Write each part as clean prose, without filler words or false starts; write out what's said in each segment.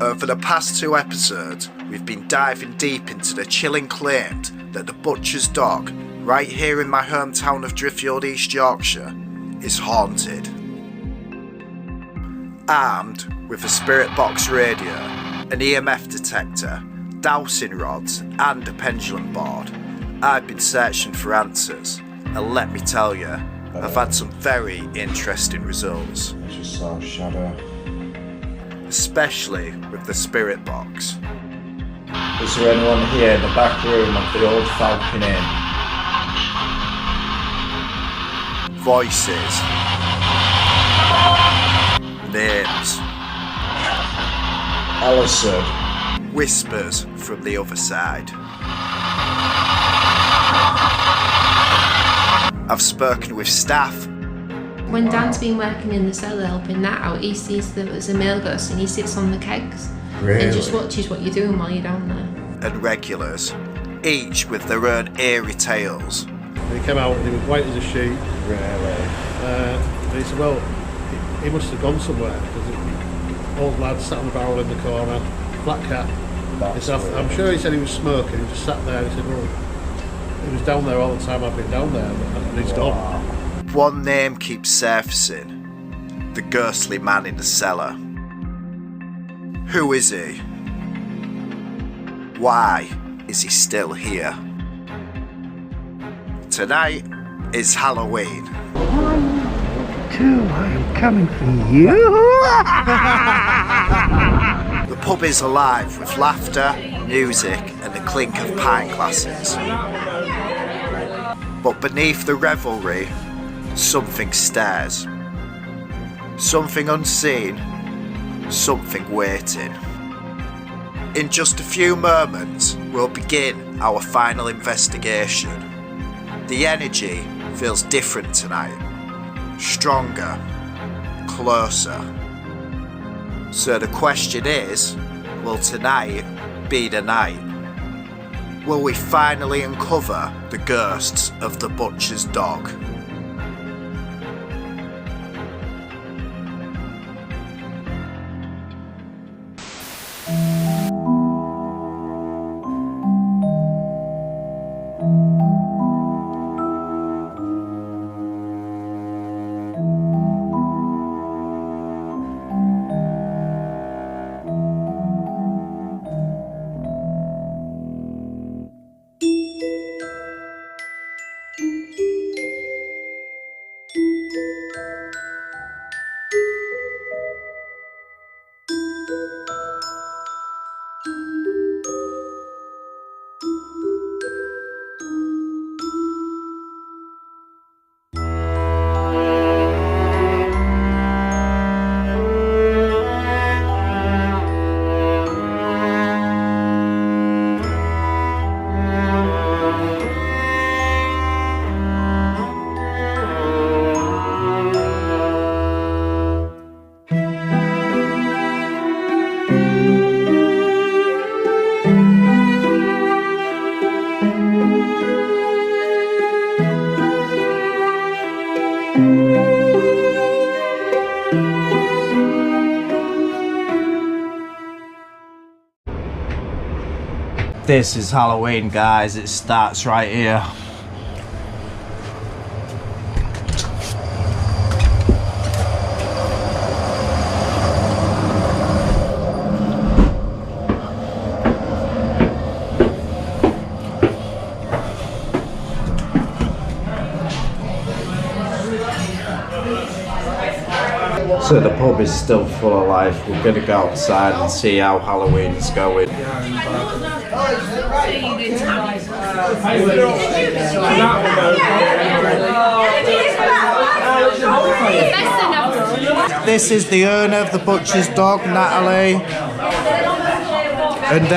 Over the past 2 episodes, we've been diving deep into the chilling claims that the butcher's dog, right here in my hometown of Driffield, East Yorkshire, is haunted. Armed with a spirit box radio, an EMF detector, dowsing rods and a pendulum board, I've been searching for answers, and let me tell you, I've had some very interesting results. I just saw a shadow. Especially with the spirit box. Is there anyone here in the back room of the old Falcon Inn? Voices. Names. Alison. Whispers from the other side. I've spoken with staff. When Dan's been working in the cellar helping that out, he sees that there's a male ghost and he sits on the kegs. Really? And just watches what you're doing while you're down there. And regulars, each with their own eerie tales. He came out and he was white as a sheet. Really? And he said, well, he must have gone somewhere because old lad sat on the barrel in the corner, black cat. I'm sure he said he was smoking, he just sat there and he said, well, he was down there all the time I've been down there and he's gone. One name keeps surfacing, the ghostly man in the cellar. Who is he? Why is he still here? Tonight is Halloween. 1, 2, I'm coming for you. The pub is alive with laughter, music and the clink of pint glasses. But beneath the revelry, something stares. Something unseen, something waiting. In just a few moments, we'll begin our final investigation. The energy feels different tonight. Stronger, closer. So the question is, will tonight be the night? Will we finally uncover the ghosts of the butcher's dog? This is Halloween, guys. It starts right here. So the pub is still full of life. We're gonna go outside and see how Halloween's going. This is the owner of the butcher's dog, Natalie. And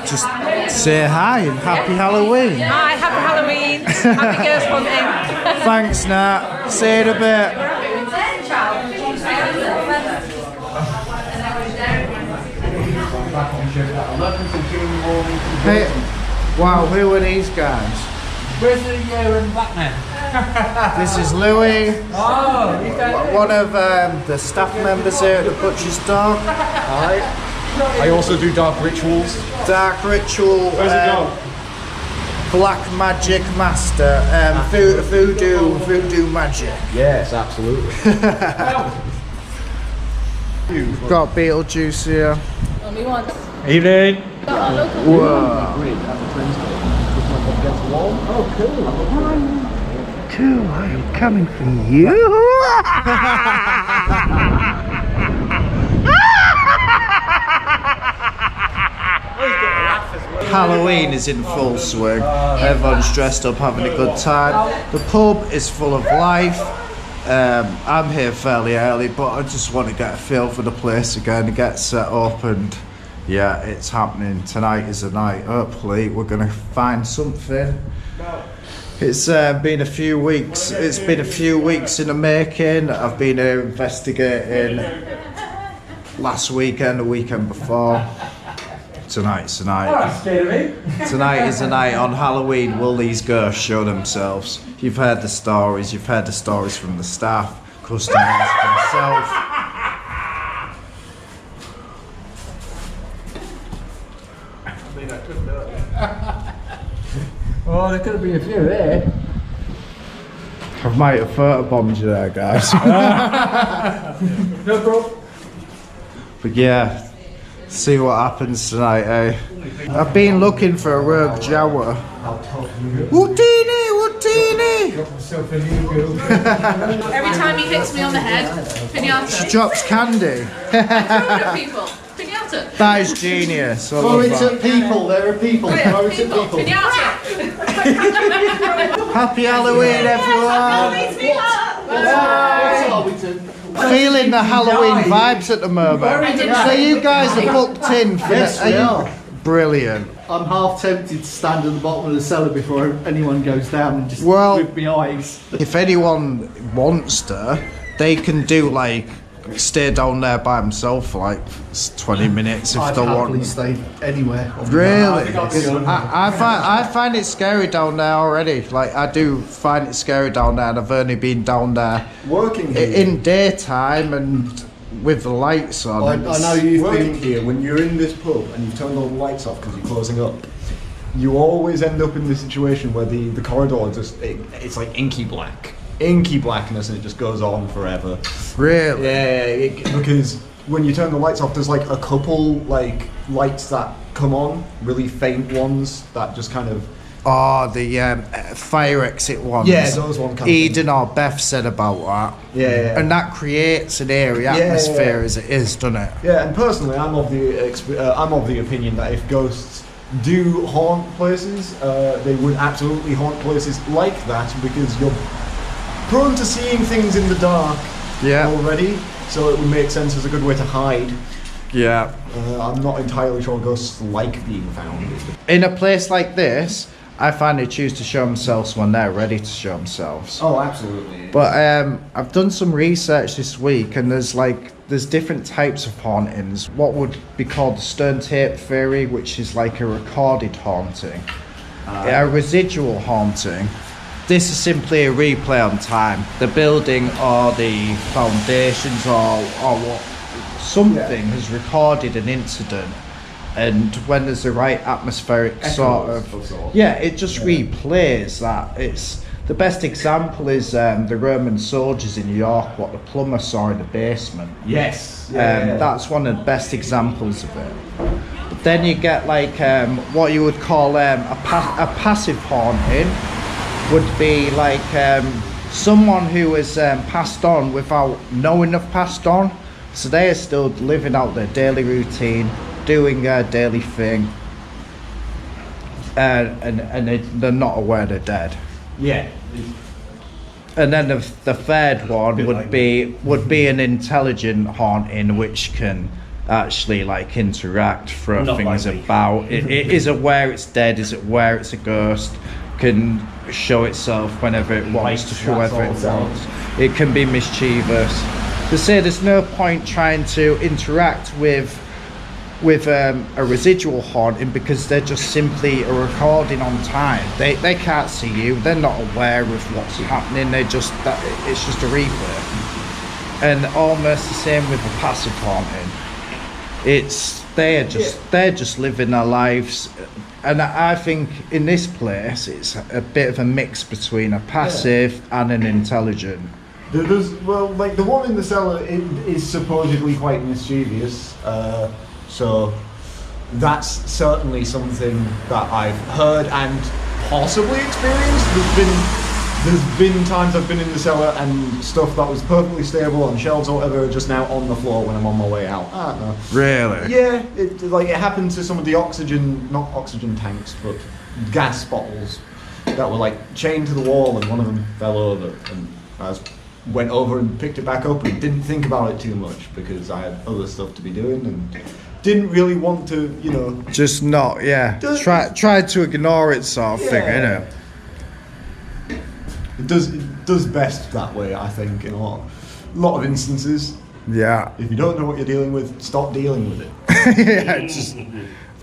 just say hi and happy Halloween. Hi, happy Halloween. Happy ghost hunting. Thanks, Nat. See you in a bit. Hey, wow, who are these guys? Where's the and black man? This is Louis, Oh, one of the staff members here at the Butcher's Dog. Alright. I also do dark rituals. Dark ritual. Where's it go? Black magic master. Voodoo magic. Yes, absolutely. Got Beetlejuice here. Only one. Evening. Whoa. Two, I am coming for you. Halloween is in full swing. Everyone's dressed up, having a good time. The pub is full of life. I'm here fairly early, but I just want to get a feel for the place again, get set up, and yeah, it's happening. Tonight is the night. Hopefully, we're gonna find something. It's been a few weeks. It's been a few weeks in the making. I've been investigating last weekend, the weekend before. Tonight's the night. Tonight is the night. On Halloween, will these ghosts show themselves? You've heard the stories. You've heard the stories from the staff, customers, themselves. Oh, there could have been a few there. I might have photobombed you there, guys. No problem. But yeah, see what happens tonight, eh? I've been looking for a rogue Jawa. Houdini! Every time he hits me on the head, pinata. Drops candy. Throwing at people. Pinata. That is genius. I Throw love it that. at people, there are people. Throw it at people. Pinata. Happy Halloween, everyone! Feeling the Halloween vibes at the moment. So you guys are booked in for Yes, we are. Brilliant. I'm half tempted to stand at the bottom of the cellar before anyone goes down and just Well, with my eyes. If anyone wants to, they can do like stay down there by himself for like 20 minutes if I'd they happily want. stay anywhere. Really? I find it scary down there already. Like I do find it scary down there, and I've only been down there Working here. in daytime and with the lights on. I know you've been here. When you're in this pub and you've turned all the lights off because you're closing up, you always end up in this situation where the corridor just it's like inky blackness, and it just goes on forever. Really? Yeah, because when you turn the lights off, there's like a couple like lights that come on, really faint ones that just kind of. Oh, the fire exit ones. Yeah, those ones. Kind Eden or Beth said about that. Yeah. And that creates an eerie atmosphere as it is, doesn't it? Yeah, and personally, I'm of the opinion that if ghosts do haunt places, they would absolutely haunt places like that because you're prone to seeing things in the dark already, so it would make sense as a good way to hide. Yeah. I'm not entirely sure ghosts like being found. In a place like this, I find they choose to show themselves when they're ready to show themselves. Oh, absolutely. But I've done some research this week, and there's different types of hauntings. What would be called the stone tape theory, which is like a recorded haunting. A residual haunting. This is simply a replay on time. The building or the foundations or what something has recorded an incident, and when there's the right atmospheric it just replays that. It's the best example is the Roman soldiers in York, what the plumber saw in the basement. Yes. That's one of the best examples of it. But then you get like what you would call a passive haunting would be like someone who has passed on without knowing they've passed on. So they are still living out their daily routine, doing their daily thing, and they're not aware they're dead. Yeah. And then the third one would be an intelligent haunting, which can actually like interact, throw things about. It is aware it's dead, is aware it's a ghost, can show itself whenever it wants to whoever it wants. It can be mischievous. They say there's no point trying to interact with a residual haunting because they're just simply a recording on time. They can't see you, they're not aware of what's happening, it's just a replay. And almost the same with a passive haunting. It's they're just living their lives. And I think in this place, it's a bit of a mix between a passive and an intelligent. Like the one in the cellar is supposedly quite mischievous, so that's certainly something that I've heard and possibly experienced. There's been times I've been in the cellar and stuff that was perfectly stable on shelves or whatever just now on the floor when I'm on my way out. I don't know. Really? Yeah, it happened to some of the not oxygen tanks, but gas bottles that were like chained to the wall, and one of them fell over, and I went over and picked it back up and didn't think about it too much because I had other stuff to be doing and didn't really want to, just not, try to ignore it, sort of thing, innit? It does best that way, I think, in a lot of instances. Yeah. If you don't know what you're dealing with, stop dealing with it.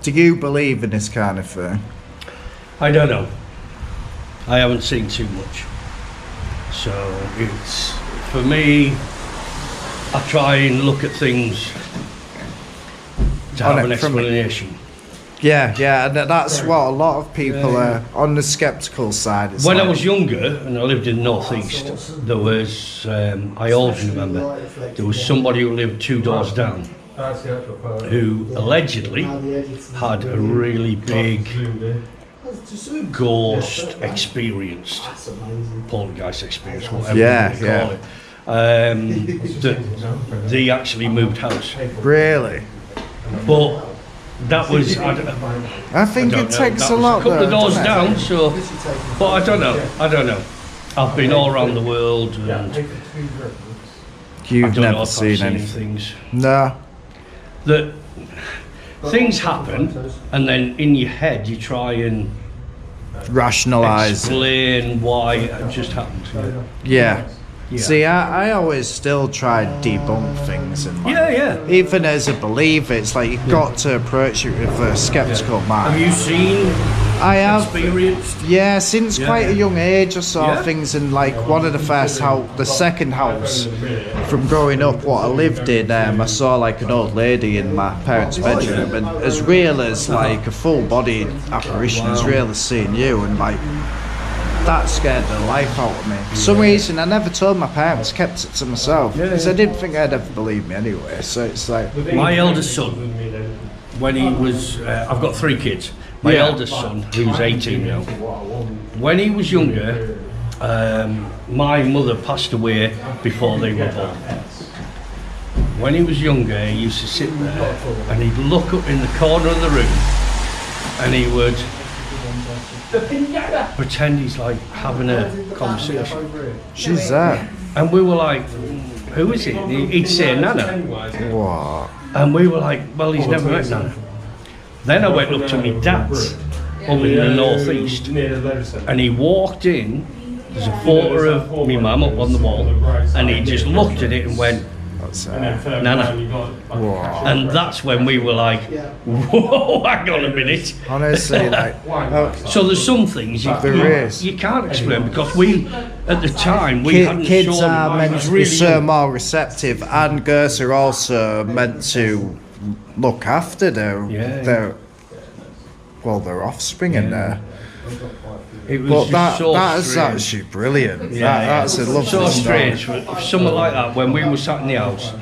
Do you believe in this kind of thing? I don't know. I haven't seen too much. So it's, for me, I try and look at things to have an explanation. Yeah, and that's what a lot of people are on the sceptical side. When I was younger and I lived in the northeast, there was, I always remember, there was somebody who lived 2 doors down who allegedly had a really big ghost experience, poltergeist experience, whatever you call it. They actually moved house. Really? But that was, I think it takes a lot. A couple of doors down, so, but I don't know. I've been all around the world, and you've never seen any things. No. That things happen, and then in your head you try and rationalise, explain why it just happened to you. Yeah. See, I always still try to debunk things, and even as a believer, it's like you've got to approach it with a skeptical mind. Have you seen? I have experienced. Yeah, since quite a young age I saw things in like one of the the second house from growing up what I lived in. I saw like an old lady in my parents' bedroom, and as real as like a full-bodied apparition, as real as seeing you, and like. That scared the life out of me. For some reason, I never told my parents, kept it to myself, because I didn't think they'd ever believe me anyway. So it's like... My eldest son, when he was... I've got 3 kids. My eldest son, who's 18 now, when he was younger, my mother passed away before they were born. When he was younger, he used to sit there, and he'd look up in the corner of the room, and he would... pretend he's like having a conversation. She's there. And we were like, who is it? He'd say Nana. What? And we were like, well, he's never met Nana. Then I went up to my dad's up in the northeast, and he walked in. There's a photo of my mum up on the wall, and he just looked at it and went, Nana. Whoa. And that's when we were like, whoa, hang on a minute. Honestly, like... So there's some things you can't explain, because we, at the time, kids are meant to be so more receptive, and girls are also meant to look after their offspring in there. But that is actually brilliant. That's a lovely so strange. For someone like that, when we were sat in the house,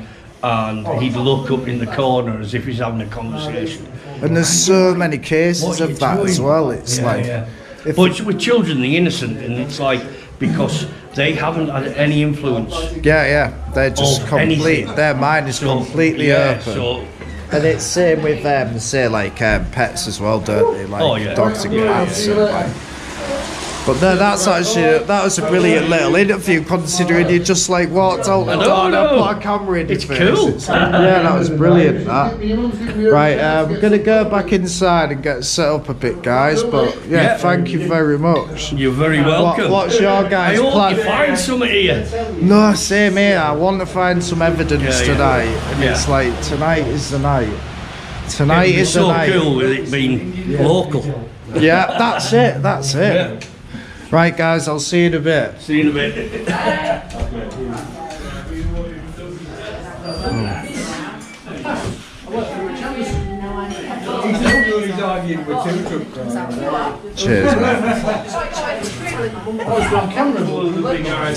and he'd look up in the corner as if he's having a conversation. And there's so many cases of that as well. It's but with children, they're innocent, and it's like, because they haven't had any influence. They're just complete. Their mind is completely open. And it's same with say like pets as well, don't they? Like dogs and cats. But no, that was a brilliant little interview, considering you just like walked out the door and put a camera in your face. Cool. That was brilliant. That. Right, we're gonna go back inside and get set up a bit, guys. But thank you very much. You're very welcome. What's your guys' plan? I hope you find something here. No, same here. I want to find some evidence tonight, and it's like tonight is the night. Tonight is the night. So cool with it being local. Yeah, that's it. That's it. Yeah. Right, guys, I'll see you in a bit. See you in a bit. arguing with two truck drivers. Cheers, mate.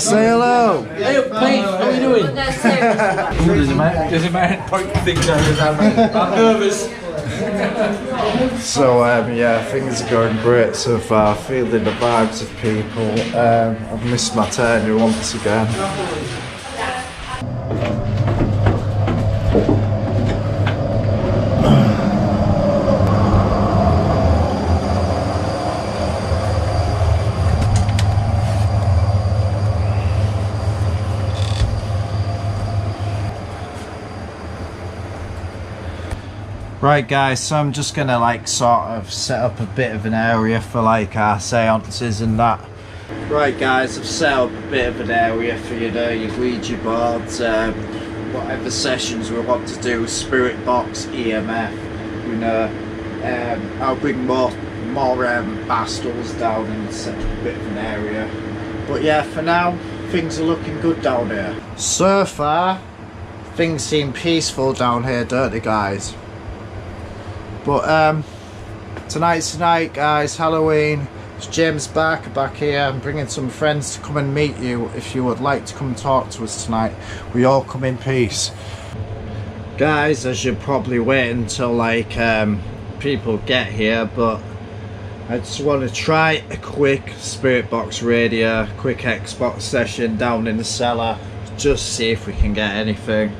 Say hello. Hey, Pete, how are you doing? There's a man pointing things out his hand. I'm nervous. So yeah, things are going great so far. Feeling the vibes of people. I've missed my turn once again. Right guys, so I'm just gonna like sort of set up a bit of an area for like our seances and that. Right guys, I've set up a bit of an area for you know, your Ouija boards, whatever sessions we want to do, spirit box, EMF, you know. I'll bring more bastles down and set up a bit of an area. But yeah, for now, things are looking good down here. So far, things seem peaceful down here, don't they guys? But tonight's the night guys, Halloween. It's James back here. I'm bringing some friends to come and meet you if you would like to come talk to us tonight. We all come in peace. Guys, I should probably wait until like people get here, but I just want to try a quick spirit box radio, quick Xbox session down in the cellar, just see if we can get anything.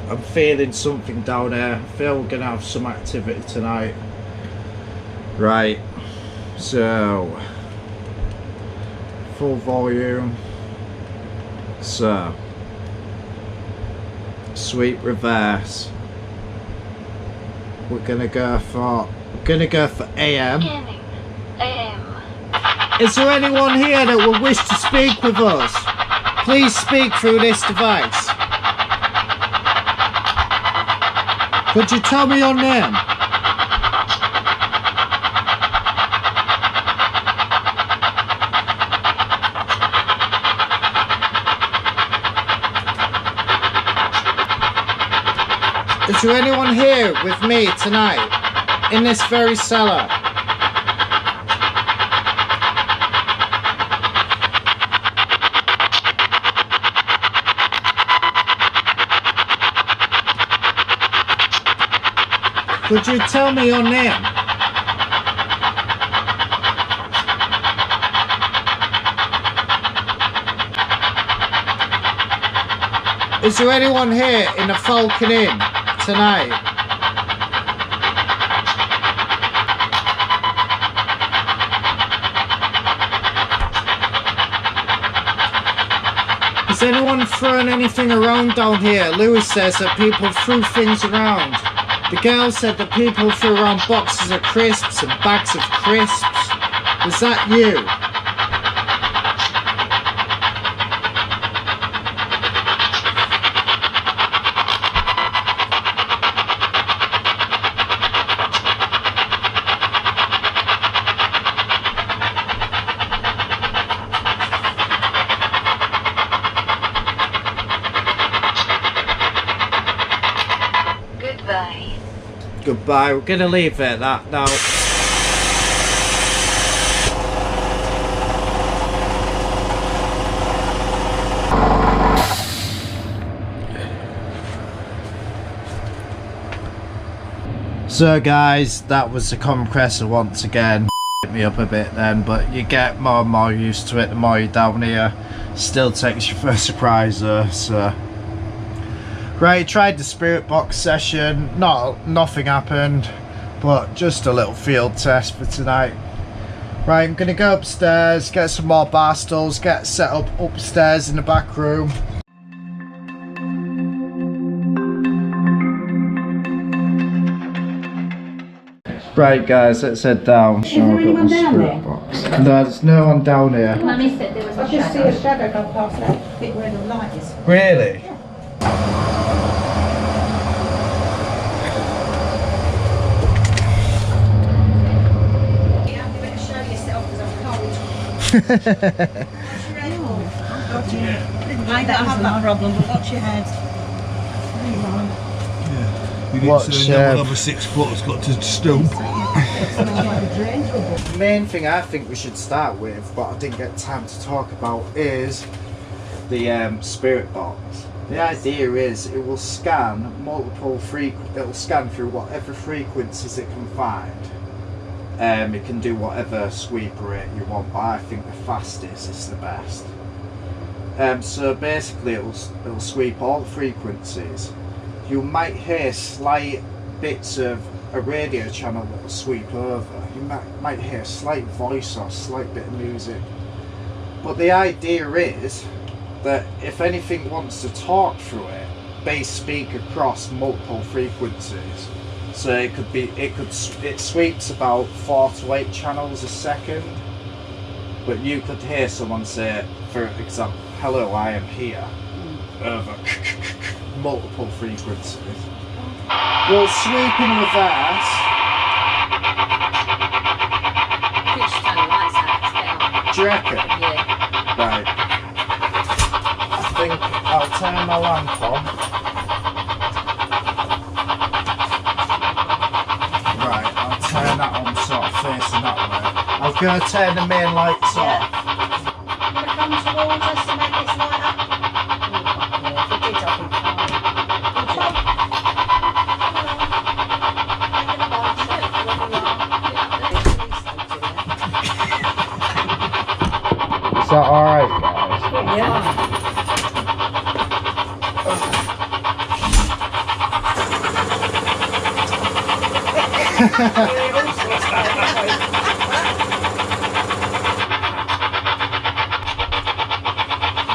I'm feeling something down there. I feel we're gonna have some activity tonight. Right, so full volume. So sweep reverse. We're gonna go for AM. Is there anyone here that would wish to speak with us? Please speak through this device. Could you tell me your name? Is there anyone here with me tonight in this very cellar? Could you tell me your name? Is there anyone here in the Falcon Inn tonight? Has anyone thrown anything around down here? Lewis says that people threw things around. The girl said that people threw around boxes of crisps and bags of crisps. Was that you? Goodbye, we're gonna leave it at that now. So guys, that was the compressor once again. Hit me up a bit then, but you get more and more used to it the more you're down here. Still takes you for a surprise though, so. Right, tried the spirit box session, nothing happened, but just a little field test for tonight. Right, I'm gonna go upstairs, get some more bar stools, get set up upstairs in the back room. Right guys, let's head down. Is there anyone down there? No, there's no one down here. Mummy said there was a shadow. I just see a shadow go past that bit where the light is. Really? Yeah. I don't have that problem, but watch your head. Watch, another 6 foot has got to stoop. The main thing I think we should start with, but I didn't get time to talk about, is the spirit box. The idea is it will scan it'll scan through whatever frequencies it can find. It can do whatever sweep rate you want, but I think the fastest is the best. So basically it'll sweep all the frequencies. You might hear slight bits of a radio channel that will sweep over. You might hear a slight voice or a slight bit of music. But the idea is that if anything wants to talk through it, they speak across multiple frequencies. So it sweeps about 4 to 8 channels a second. But you could hear someone say, for example, "Hello, I am here," over multiple frequencies. We'll sweep in reverse. Do you reckon? Yeah. Right. I think I'll turn my lamp on. Right, I'll turn that on sort of facing that way. I'll go turn the main lights off. Wanna come towards us to make this light up? Is that alright, guys? Yeah.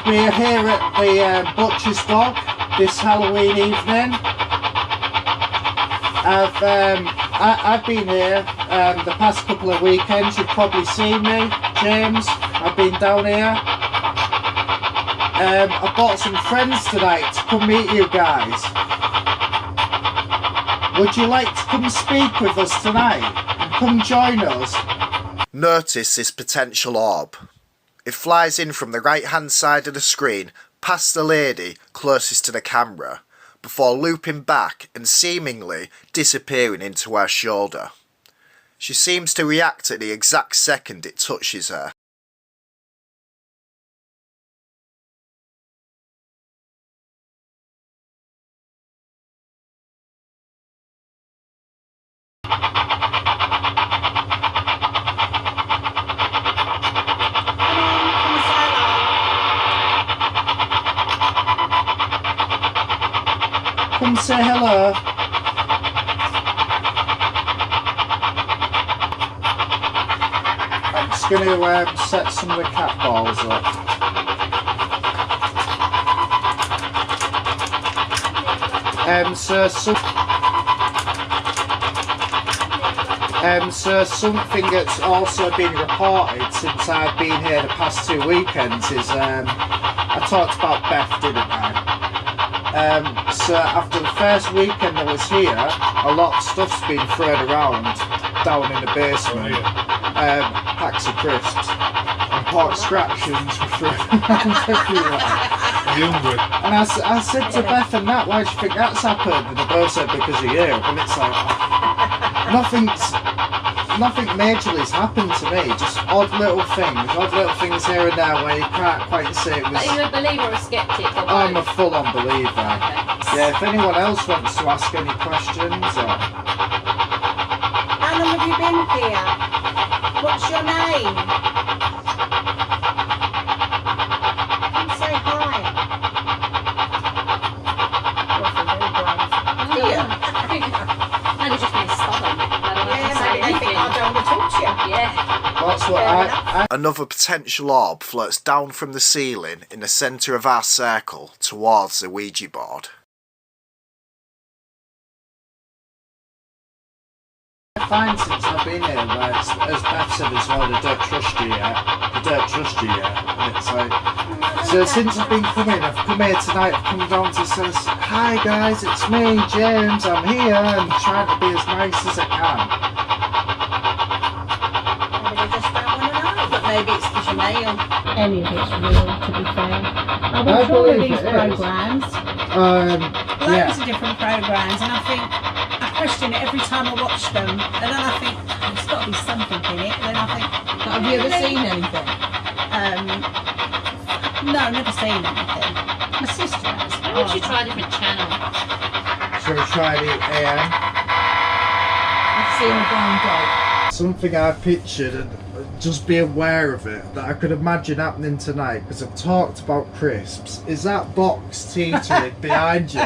We're here at the Butcher's Dog this Halloween evening. I've been here the past couple of weekends. You've probably seen me, James. I've been down here. I've brought some friends tonight to come meet you guys. Would you like to come speak with us tonight and come join us? Notice this potential orb. It flies in from the right hand side of the screen past the lady closest to the camera before looping back and seemingly disappearing into her shoulder. She seems to react at the exact second it touches her. Come say hello. I'm just going to set some of the cat balls up. So something that's also been reported since I've been here the past 2 weekends is I talked about Beth, didn't I? So after the first weekend I was here, a lot of stuff's been thrown around down in the basement. Packs of crisps and pork scratchings were thrown around everywhere. And I said to Beth and Nat, "Why do you think that's happened?" And they both said, "Because of you." And it's like, nothing majorly's happened to me, just odd little things here and there where you can't quite say it was... Are you a believer or a skeptic? I'm a full-on believer. Okay. Yeah, if anyone else wants to ask any questions or... How long have you been here? What's your name? Come say hi. And it's just been stubborn. That's what Another potential orb floats down from the ceiling in the centre of our circle towards the Ouija board. I find since I've been here, where it's, as Beth said as well, they don't trust you yet. And it's like, so since I've been coming, I've come here tonight, I've come down to say, "Hi guys, it's me, James, I'm here," and trying to be as nice as I can. Maybe it's because you're male. Any of it's real, to be fair. I watch all of these programmes. Loads of different programmes, and I think I question it every time I watch them, and then I think there's got to be something in it. And then I think, Have you ever seen anything? No, never seen anything. My sister has. Why would you try a different channel? Shall we try the AM? I've seen a brown dog. Something I pictured, and just be aware of it, that I could imagine happening tonight, because I've talked about crisps, is that box teetering behind you.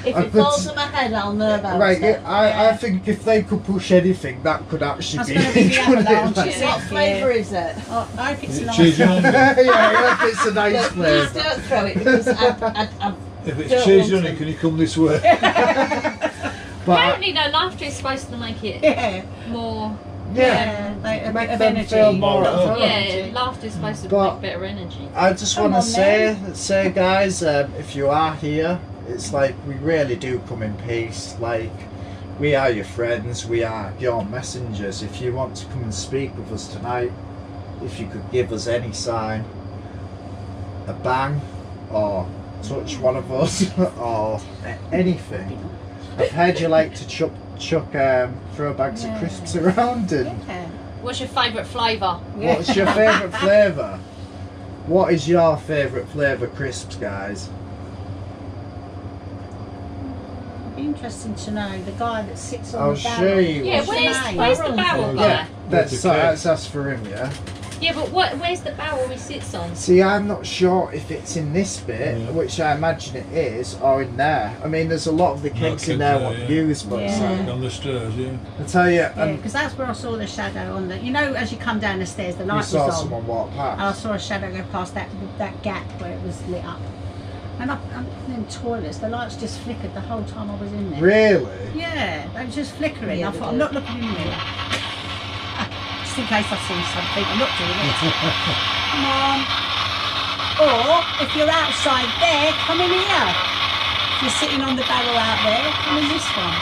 If it falls on my head, I'll know about Right, it. I think if they could push anything, that could actually That's be going to be the couldn't it? avalanche. Like- Is it? What flavour is it? Oh, I hope it's nice. Cheese and onion. Yeah, I hope it's a nice Look, please flavour. don't throw it because I If it's don't cheese want and onion, can you come this way? But Apparently, no, laughter is supposed to make it Yeah. more. yeah, Like a make bit of them energy. feel more Not at home. for Yeah, energy. laughter is supposed to But- make better energy. I just Come want to on, say guys, if you are here, it's like we really do come in peace. Like, we are your friends, we are your messengers. If you want to come and speak with us tonight, if you could give us any sign, a bang, or touch one of us, or anything. I've heard you like to chuck throw bags of crisps around, and Yeah. What's your favourite flavour? what's your favourite flavour? What is your favourite flavour crisps, guys? It'd be interesting to know the guy that sits on I'll the barrel. show you. Yeah, what's where's the barrel guy? Yeah, that's for him, yeah. Yeah, but where's the barrel he sits on? See, I'm not sure if it's in this bit, which I imagine it is, or in there. I mean, there's a lot of the cakes in there what use, but it's Yeah. like, On the stairs, yeah. I tell you, Yeah, because that's where I saw the shadow on the. You know, as you come down the stairs, the light you was saw on. someone walk And I past. saw a shadow go past that gap where it was lit up. And I'm in the toilets, the lights just flickered the whole time I was in there. Really? Yeah, they were just flickering. Yeah, I they thought, do. I'm not looking in the mirror. Just in case I see something, I'm not doing it. Come on. Or, if you're outside there, come in here. If you're sitting on the barrel out there, come in this one.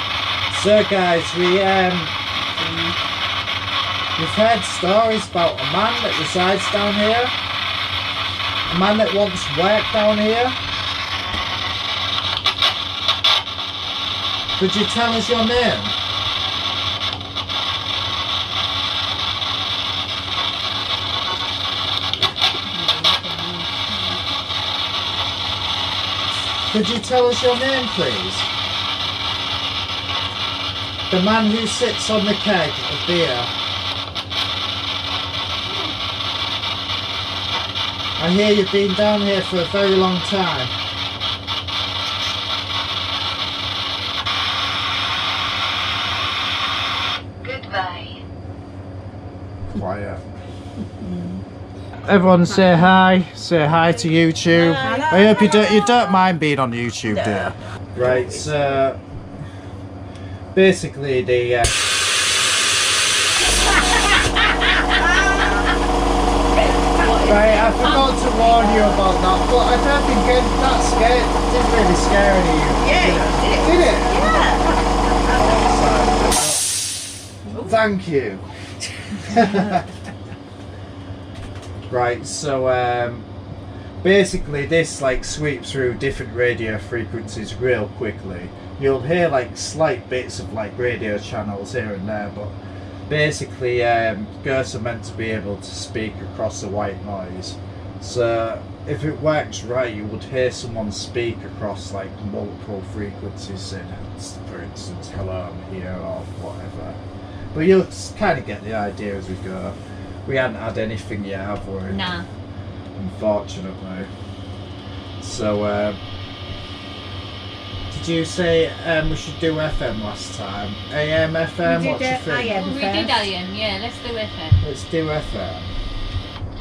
So, guys, we've heard stories about a man that resides down here, a man that wants work down here. Could you tell us your name? Could you tell us your name, please? The man who sits on the keg of beer. I hear you've been down here for a very long time. Goodbye. Quiet. Everyone say hi. Say hi to YouTube. I hope you don't mind being on YouTube, do you? Right, so basically the right, I forgot to warn you about that, but I don't think that didn't really scare any of you. Yeah, Did it? Thank you. Right, so basically this like sweeps through different radio frequencies real quickly. You'll hear like slight bits of like radio channels here and there, but basically ghosts are meant to be able to speak across the white noise. So if it works right, you would hear someone speak across like multiple frequencies, saying, for instance, hello, I'm here, or whatever. But you'll kind of get the idea as we go. We hadn't had anything yet, have we? Nah. Unfortunately. So, did you say we should do FM last time? AM, FM, We what do you did think? AM We first. did AM, yeah, let's do FM. Let's do FM.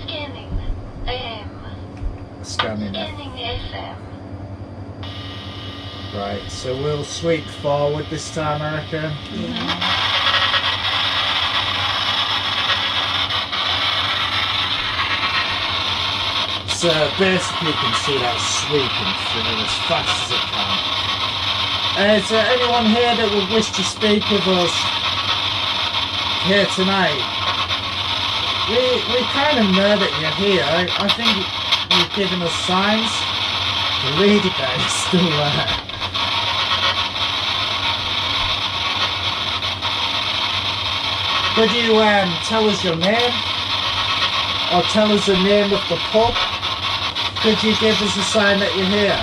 Scanning. AM. Scanning it. Scanning FM. Right, so we'll sweep forward this time, I reckon. So basically you can see that sweeping through as fast as it can. Is there anyone here that would wish to speak with us here tonight? We kind of know that you're here. I think you've given us signs. The lady guy is still there. Could you tell us your name? Or tell us the name of the pub? Could you give us a sign that you're here?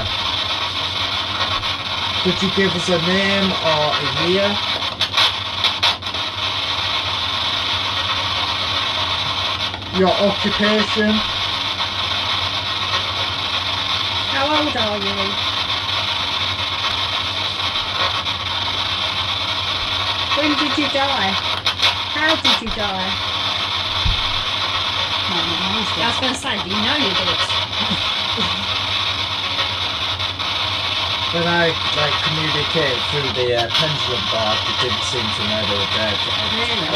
Could you give us a name or a year? Your occupation? How old are you? When did you die? How did you die? I was going to say, do you know you did? When I communicated through the pendulum board, it didn't seem to know they were dead. Really?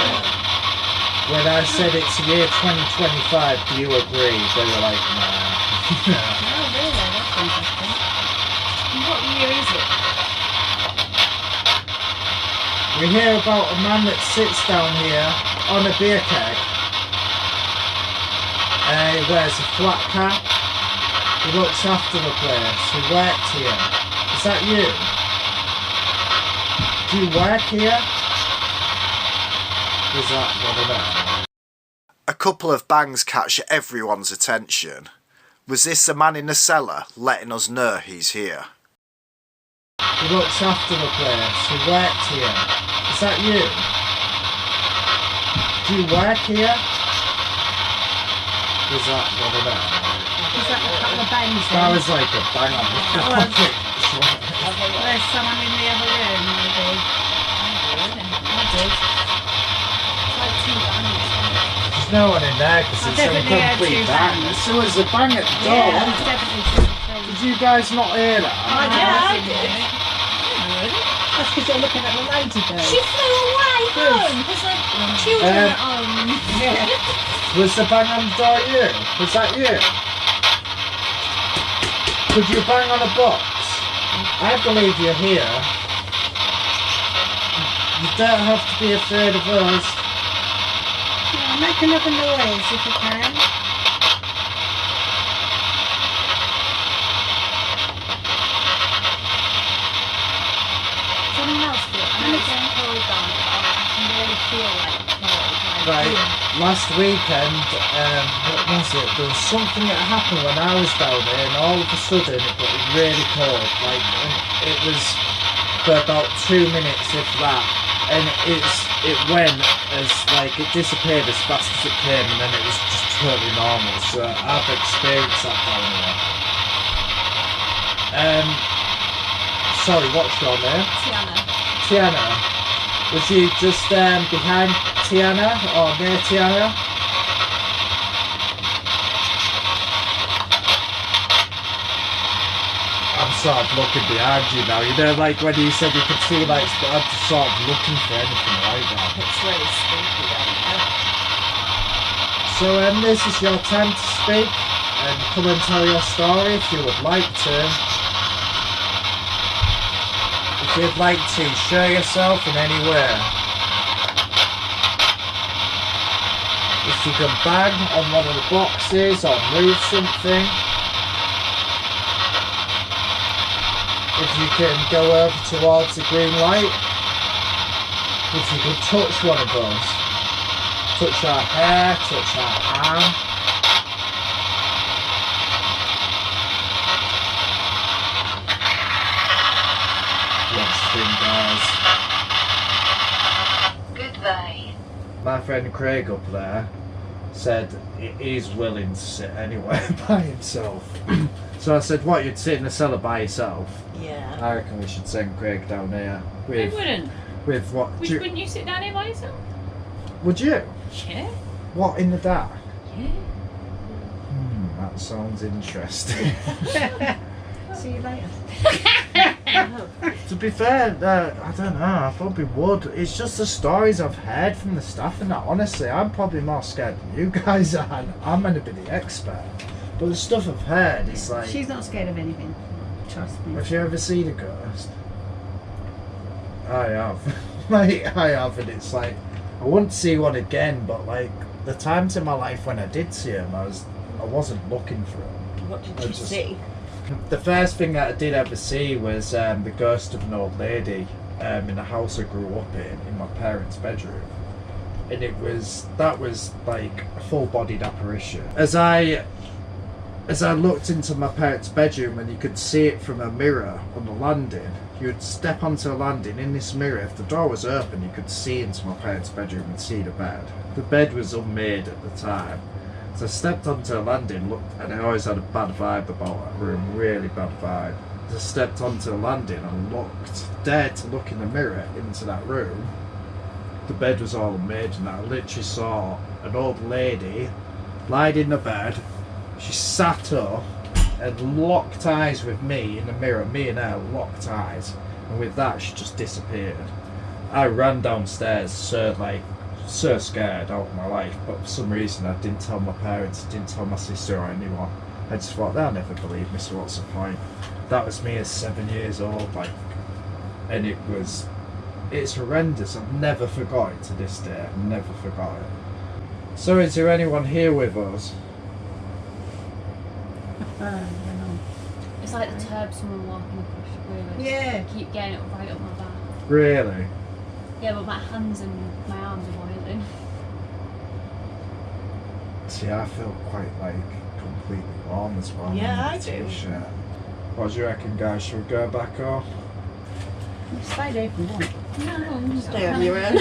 When I said it's the year 2025, do you agree? They were like, nah. Oh, really? That's interesting. And what year is it? We hear about a man that sits down here on a beer keg. He wears a flat cap. He looks after the place. He worked here. Is that you? Do you work here? Is that what I know? A couple of bangs catch everyone's attention. Was this the man in the cellar letting us know he's here? He looks after the place. He worked here. Is that you? Do you work here? Is that what I know? Is that a couple of bangs That then? was like a bang on the There's someone in the other room, maybe. I did. It's like 2 bangs. There's no one in there because it's a definitely heard complete 2 bang. bangs. So there's a bang at the door. Yeah, it's definitely something. Did you guys not hear that? I did. That's because they're looking at the lady bird. She flew away home because her children at home. Was the bang on the door you? Was that you? Could you bang on a box? I believe you're here. You don't have to be afraid of us. Yeah, make another noise if you can. Someone else did. I'm going to hold on. I can really feel like cold. Right, last weekend, what was it? There was something that happened when I was down there, and all of a sudden it got really cold. Like, and it was for about 2 minutes, if that, and it went as like it disappeared as fast as it came, and then it was just totally normal. So I've experienced that down here. Sorry, what's your name? Tiana. Was you just behind Tiana or near Tiana? I'm sort of looking behind you now. You know, like when you said you could see lights, but I'm just sort of looking for anything like that. It's really spooky down there. So this is your time to speak and come and tell your story if you would like to. If you'd like to show yourself in any way. If you can bang on one of the boxes or move something. If you can go over towards the green light. If you can touch one of those. Touch our hair, touch our arm. Goodbye. My friend Craig up there said he's willing to sit anywhere by himself. So I said, what, you'd sit in the cellar by yourself? Yeah. I reckon we should send Craig down here. I wouldn't. With what? Wouldn't you sit down here by yourself? Would you? Yeah. What, in the dark? Yeah. That sounds interesting. See you later. To be fair, I don't know, I probably would. It's just the stories I've heard from the staff and that. Honestly, I'm probably more scared than you guys are. I'm meant to be the expert. But the stuff I've heard, it's like... She's not scared of anything. Trust me. Have you ever seen a ghost? I have. Like, I have, and it's like... I wouldn't see one again, but like, the times in my life when I did see them, I wasn't looking for them. What did you see? The first thing that I did ever see was the ghost of an old lady in the house I grew up in my parents' bedroom. and that was like a full-bodied apparition. As I looked into my parents' bedroom, and you could see it from a mirror on the landing. You would step onto a landing in this mirror. If the door was open, you could see into my parents' bedroom and see the bed. The bed was unmade at the time. So I stepped onto a landing, looked, and I always had a bad vibe about that room, really bad vibe. I stepped onto a landing and dared to look in the mirror into that room. The bed was all unmade, and I literally saw an old lady lying in the bed. She sat up and locked eyes with me in the mirror. Me and her locked eyes, and with that she just disappeared. I ran downstairs, so scared out of my life, but for some reason I didn't tell my parents, I didn't tell my sister or anyone. I just thought, they'll never believe me, so what's the point? That was me at 7 years old, and it's horrendous. I've never forgot it to this day. I've never forgot it. So is there anyone here with us? It's like the turb someone walking across the room. Yeah. I keep getting it right up my back. Really? Yeah, but my hands and my arms are boiling. See, I feel quite completely warm as well. Yeah, I do. T-shirt. What do you reckon, guys? Should we go back off? Stay there if you want. No, Stay on your own.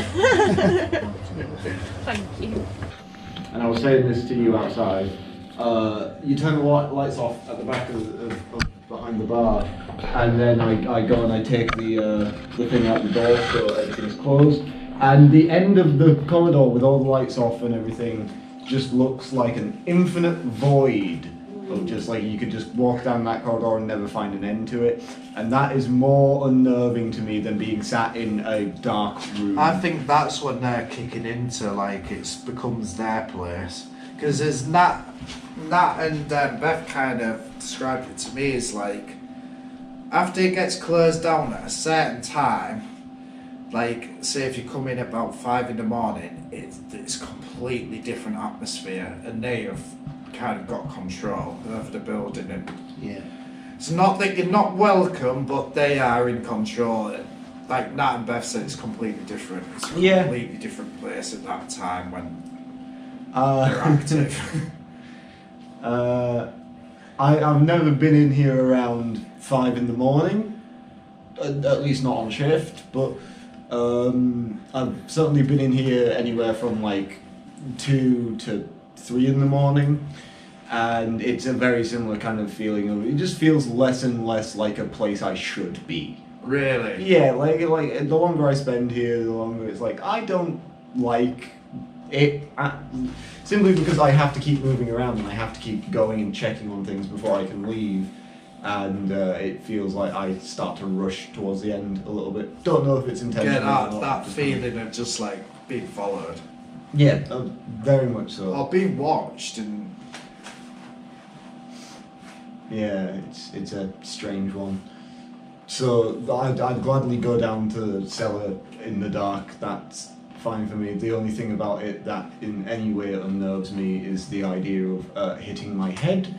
Thank you. And I was saying this to you outside. You turn the lights off at the back of behind the bar, and then I go and I take the thing out the door so everything's closed. And the end of the corridor with all the lights off and everything just looks like an infinite void of just you could just walk down that corridor and never find an end to it. And that is more unnerving to me than being sat in a dark room. I think that's when they're kicking into, it becomes their place. Because there's Nat and Beth kind of described it to me as after it gets closed down at a certain time, say if you come in about 5 in the morning, it's completely different atmosphere, and they have kind of got control over the building. And yeah, it's not that you're not welcome, but they are in control. Like Nat and Beth said, it's completely different. It's a completely different place at that time when they're active. I've never been in here around 5 in the morning, at least not on shift, but I've certainly been in here anywhere from 2 to 3 in the morning, and it's a very similar kind of feeling of it just feels less and less like a place I should be. Really? Yeah, the longer I spend here, the longer it's I don't like it, simply because I have to keep moving around and I have to keep going and checking on things before I can leave, and it feels like I start to rush towards the end a little bit. Don't know if it's intentional. Get that feeling of just being followed. Yeah, very much so. Or being watched, and yeah, it's a strange one. So I'd gladly go down to the cellar in the dark. That's fine for me. The only thing about it that in any way unnerves me is the idea of hitting my head.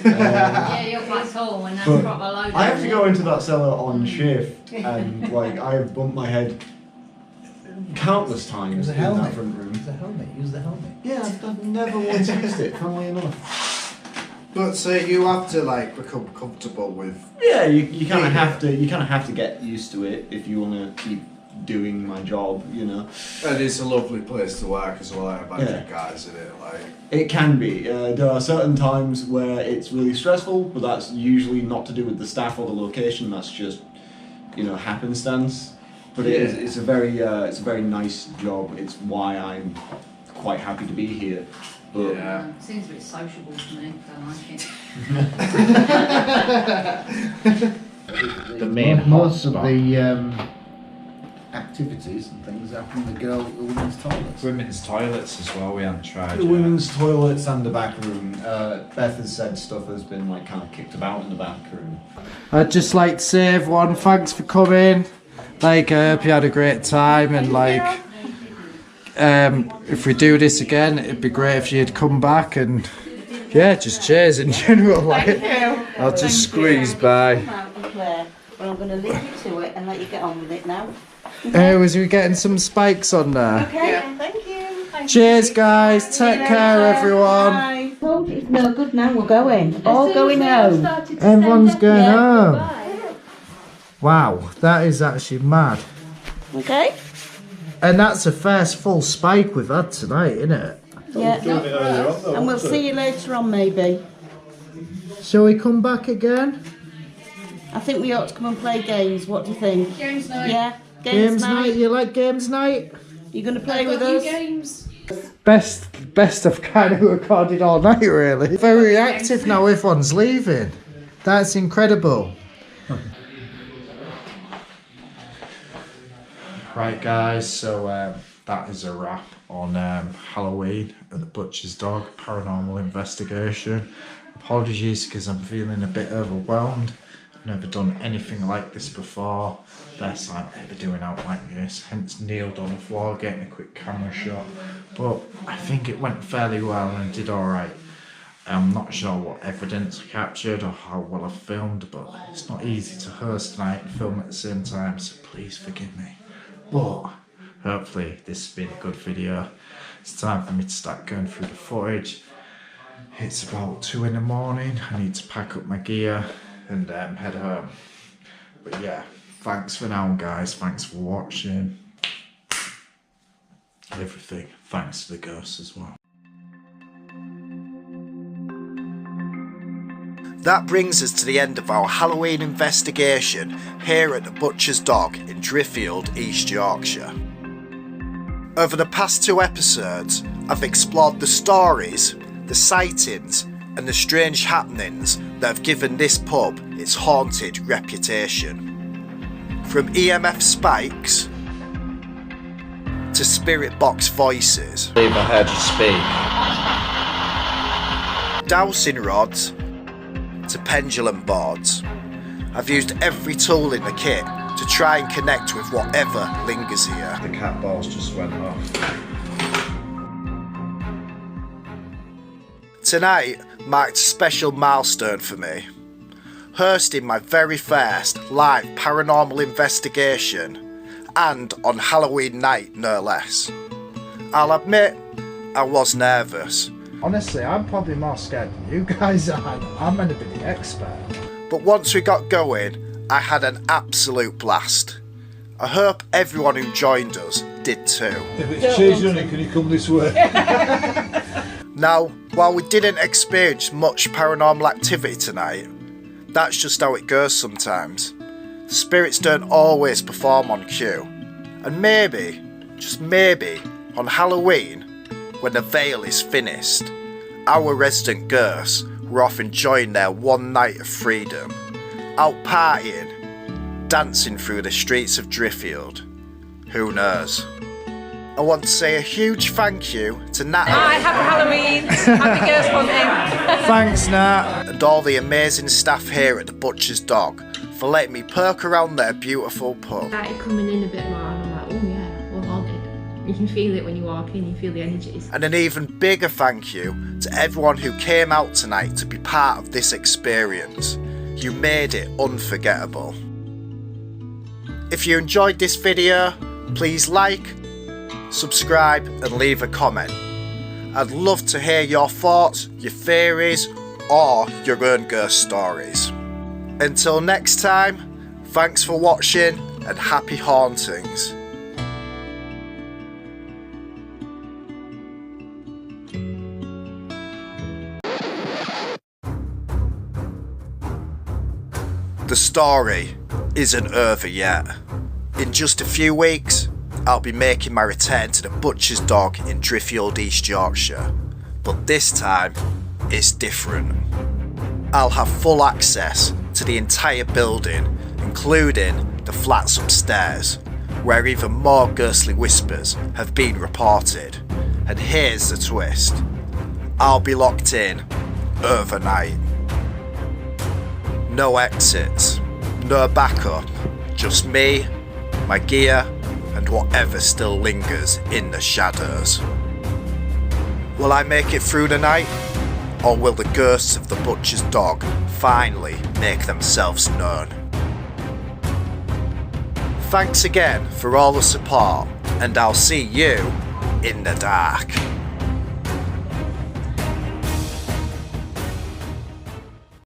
Yeah, you're quite tall and that's proper load. I have to go into that cellar on shift, and I have bumped my head countless times in that front room. Use the helmet. Yeah, I've never once used it, funnily enough. But so you have to become comfortable with. Yeah, you kind of have to. You kind of have to get used to it if you want to keep doing my job, And it's a lovely place to work as well. I imagine guys in it It can be. There are certain times where it's really stressful, but that's usually not to do with the staff or the location. That's just happenstance. But it's a very nice job. It's why I'm quite happy to be here. But seems a bit sociable to me. Don't like it. The main most of the activities and things happen in the women's toilets. Women's toilets as well. We haven't tried. The women's toilets and the back room. Beth has said stuff has been kind of kicked about in the back room. I'd just like to say, everyone, thanks for coming. I hope you had a great time, and if we do this again, it'd be great if you'd come back, and just cheers in general. I'll just squeeze by. Well, I'm going to leave you to it and let you get on with it now. Was we getting some spikes on there? Okay, thank you. Cheers, guys. Take care, everyone. I told you it's no good now. We're going. All going home. Everyone's going home. Wow, that is actually mad. Okay. And that's the first full spike we've had tonight, isn't it? Yeah. And we'll see you later on, maybe. Shall we come back again? I think we ought to come and play games. What do you think? Games night. Yeah. Games night. You like games night? You going to play with us? Games. Best I've kind of recorded all night, really. Very reactive now. Everyone's leaving. That's incredible. Right, guys. So that is a wrap on Halloween at the Butcher's Dog Paranormal Investigation. Apologies because I'm feeling a bit overwhelmed. I've never done anything like this before. First time ever doing out like this, hence kneeled on the floor getting a quick camera shot. But I think it went fairly well and did alright. I'm not sure what evidence I captured or how well I filmed, but it's not easy to host tonight and film at the same time, so please forgive me. But hopefully this has been a good video. It's time for me to start going through the footage. It's about 2 in the morning. I need to pack up my gear and head home. But yeah, thanks for now, guys. Thanks for watching. Everything. Thanks to the ghosts as well. That brings us to the end of our Halloween investigation here at the Butcher's Dog in Driffield, East Yorkshire. Over the past 2 episodes, I've explored the stories, the sightings and the strange happenings that have given this pub its haunted reputation. From EMF spikes to spirit box voices, I heard you speak. Dowsing rods to pendulum boards. I've used every tool in the kit to try and connect with whatever lingers here. The cat balls just went off. Tonight marked a special milestone for me, hosting my very first live paranormal investigation, and on Halloween night no less. I'll admit, I was nervous. Honestly, I'm probably more scared than you guys are. I'm meant to be the expert. But once we got going, I had an absolute blast. I hope everyone who joined us did too. If it's cheese honey, can you come this way? Now, while we didn't experience much paranormal activity tonight, that's just how it goes sometimes. The spirits don't always perform on cue. And maybe, just maybe, on Halloween, when the veil is finished, our resident ghosts were off enjoying their one night of freedom, out partying, dancing through the streets of Driffield. Who knows? I want to say a huge thank you to Natalie. Hi, happy Halloween. Happy ghost hunting. Thanks, Nat. And all the amazing staff here at the Butcher's Dog for letting me poke around their beautiful pub. Started coming in a bit more and I'm like, oh yeah, we're haunted. You can feel it when you walk in, you feel the energies. And an even bigger thank you to everyone who came out tonight to be part of this experience. You made it unforgettable. If you enjoyed this video, please like, subscribe and leave a comment. I'd love to hear your thoughts, your theories or your own ghost stories. Until next time, thanks for watching and happy hauntings. The story isn't over yet. In just a few weeks, I'll be making my return to the Butcher's Dog in Driffield, East Yorkshire. But this time, it's different. I'll have full access to the entire building, including the flats upstairs, where even more ghostly whispers have been reported. And here's the twist. I'll be locked in overnight. No exits, no backup, just me, my gear, and whatever still lingers in the shadows. Will I make it through the night? Or will the ghosts of the Butcher's Dog finally make themselves known? Thanks again for all the support, and I'll see you in the dark.